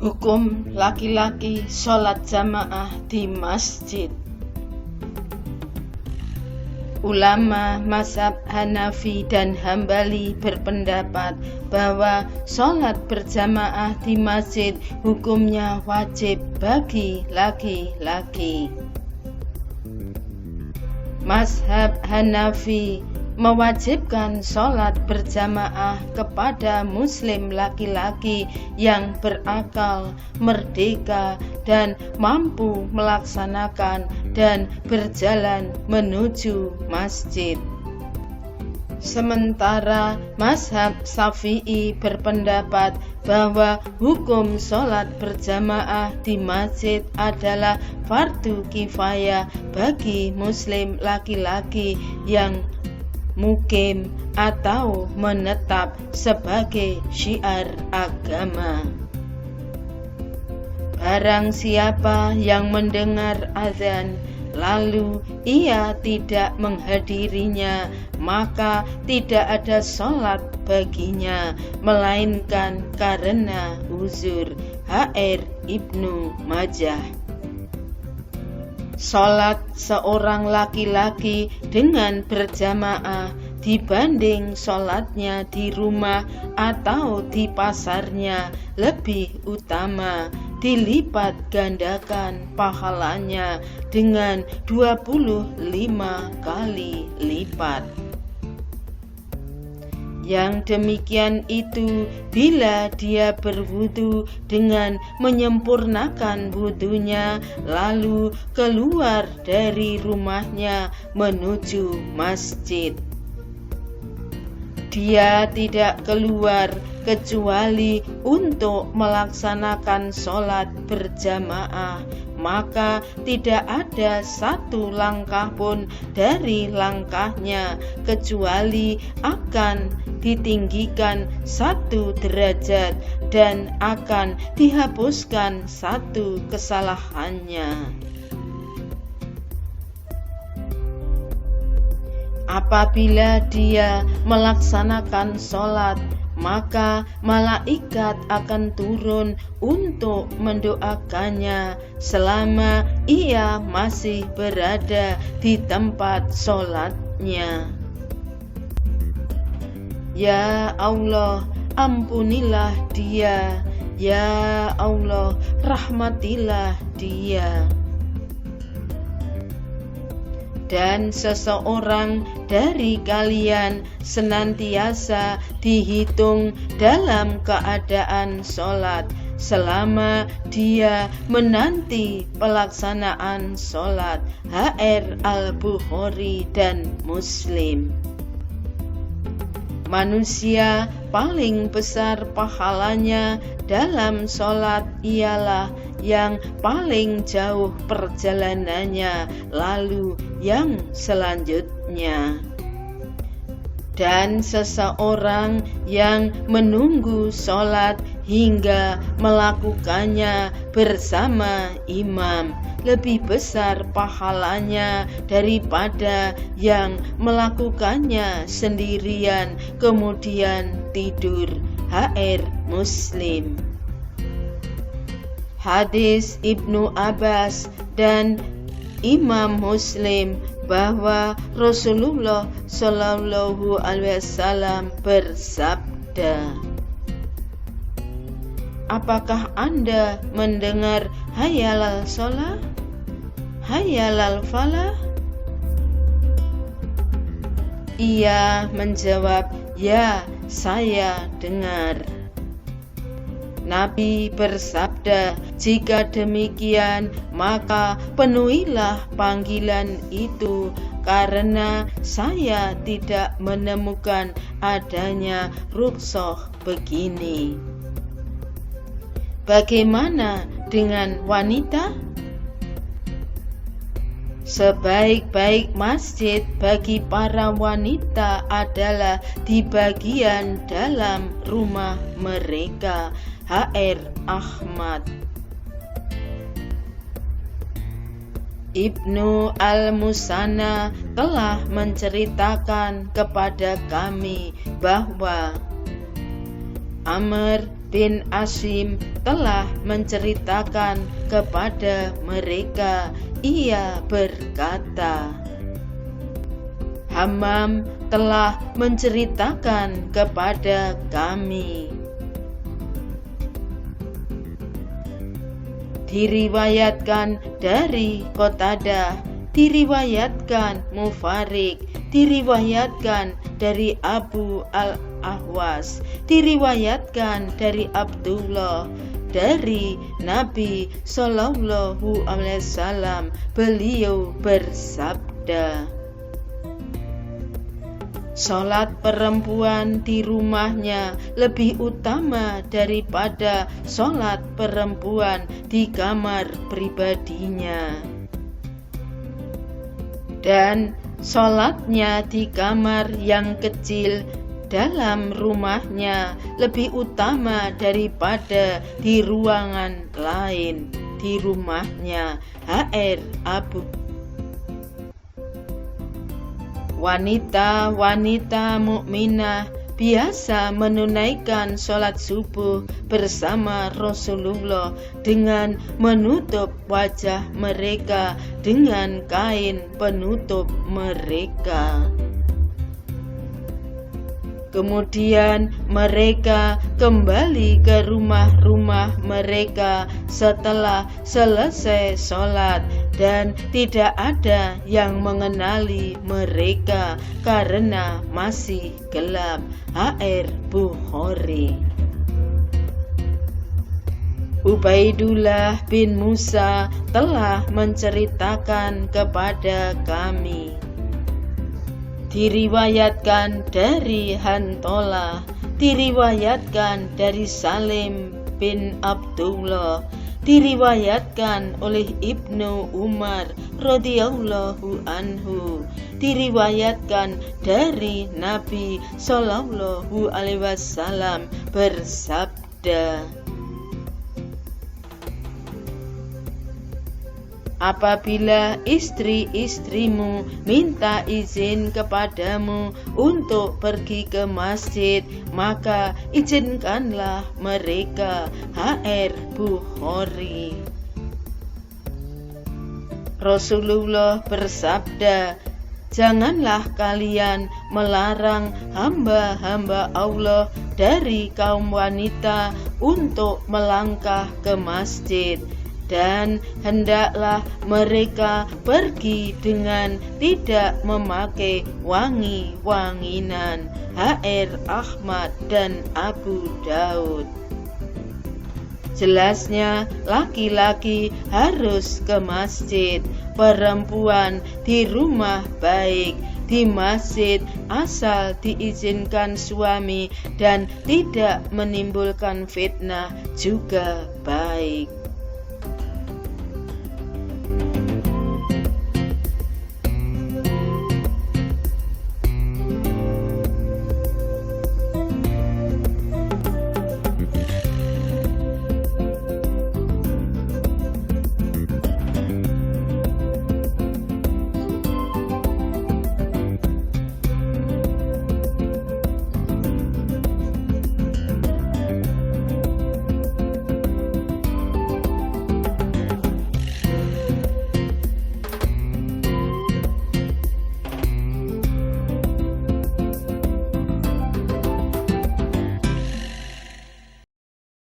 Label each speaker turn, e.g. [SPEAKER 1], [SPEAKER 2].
[SPEAKER 1] Hukum laki-laki sholat jamaah di masjid. Ulama mazhab Hanafi dan Hambali berpendapat bahwa sholat berjamaah di masjid hukumnya wajib bagi laki-laki. Mazhab Hanafi mewajibkan sholat berjamaah kepada muslim laki-laki yang berakal, merdeka, dan mampu melaksanakan dan berjalan menuju masjid. Sementara mazhab Syafi'i berpendapat bahwa hukum sholat berjamaah di masjid adalah fardu kifayah bagi muslim laki-laki yang mukim atau menetap sebagai syiar agama. Barang siapa yang mendengar azan lalu ia tidak menghadirinya, maka tidak ada sholat baginya, melainkan karena uzur. H.R. Ibnu Majah. Sholat seorang laki-laki dengan berjamaah dibanding sholatnya di rumah atau di pasarnya lebih utama, dilipat gandakan pahalanya dengan 25 kali lipat. Yang demikian itu bila dia berwudu dengan menyempurnakan wudunya lalu keluar dari rumahnya menuju masjid. Dia tidak keluar kecuali untuk melaksanakan sholat berjamaah, maka tidak ada satu langkah pun dari langkahnya kecuali akan ditinggikan satu derajat dan akan dihapuskan satu kesalahannya. Apabila dia melaksanakan sholat, maka malaikat akan turun untuk mendoakannya selama ia masih berada di tempat sholatnya. Ya Allah, ampunilah dia. Ya Allah, rahmatilah dia. Dan seseorang dari kalian senantiasa dihitung dalam keadaan sholat selama dia menanti pelaksanaan sholat. H.R. Al-Bukhari dan Muslim. Manusia paling besar pahalanya dalam sholat ialah yang paling jauh perjalanannya, lalu yang selanjutnya. Dan seseorang yang menunggu sholat hingga melakukannya bersama imam lebih besar pahalanya daripada yang melakukannya sendirian kemudian tidur. H.R. Muslim. Hadis Ibnu Abbas dan Imam Muslim bahwa Rasulullah Shallallahu Alaihi Wasallam bersabda, apakah Anda mendengar hayyalal sholah, hayyalal falah? Ia menjawab, ya, saya dengar. Nabi bersabda, jika demikian maka penuhilah panggilan itu, karena saya tidak menemukan adanya rukhsah begini. Bagaimana dengan wanita? Sebaik-baik masjid bagi para wanita adalah di bagian dalam rumah mereka. H.R. Ahmad. Ibnu Al-Musanna telah menceritakan kepada kami bahwa Amr bin Asim telah menceritakan kepada mereka. Ia berkata, Hammam telah menceritakan kepada kami. Diriwayatkan dari Qatadah, diriwayatkan Mufarik, diriwayatkan dari Abu al-Ahwas, diriwayatkan dari Abdullah, dari Nabi Shallallahu Alaihi Wasallam. Beliau bersabda, sholat perempuan di rumahnya lebih utama daripada sholat perempuan di kamar pribadinya, dan sholatnya di kamar yang kecil dalam rumahnya lebih utama daripada di ruangan lain di rumahnya. HR Abu. Wanita-wanita mukminah biasa menunaikan sholat subuh bersama Rasulullah dengan menutup wajah mereka dengan kain penutup mereka. Kemudian mereka kembali ke rumah-rumah mereka setelah selesai sholat, dan tidak ada yang mengenali mereka karena masih gelap. HR Bukhari. Ubaidullah bin Musa telah menceritakan kepada kami. Diriwayatkan dari Hantolah, diriwayatkan dari Salim bin Abdullah, diriwayatkan oleh Ibnu Umar radhiyallahu anhu, diriwayatkan dari Nabi Shallallahu Alaihi Wasallam bersabda, apabila istri-istrimu minta izin kepadamu untuk pergi ke masjid, maka izinkanlah mereka. HR Bukhari. Rasulullah bersabda, janganlah kalian melarang hamba-hamba Allah dari kaum wanita untuk melangkah ke masjid, dan hendaklah mereka pergi dengan tidak memakai wangi-wanginan. HR Ahmad dan Abu Daud. Jelasnya laki-laki harus ke masjid, perempuan di rumah baik, di masjid asal diizinkan suami dan tidak menimbulkan fitnah juga baik.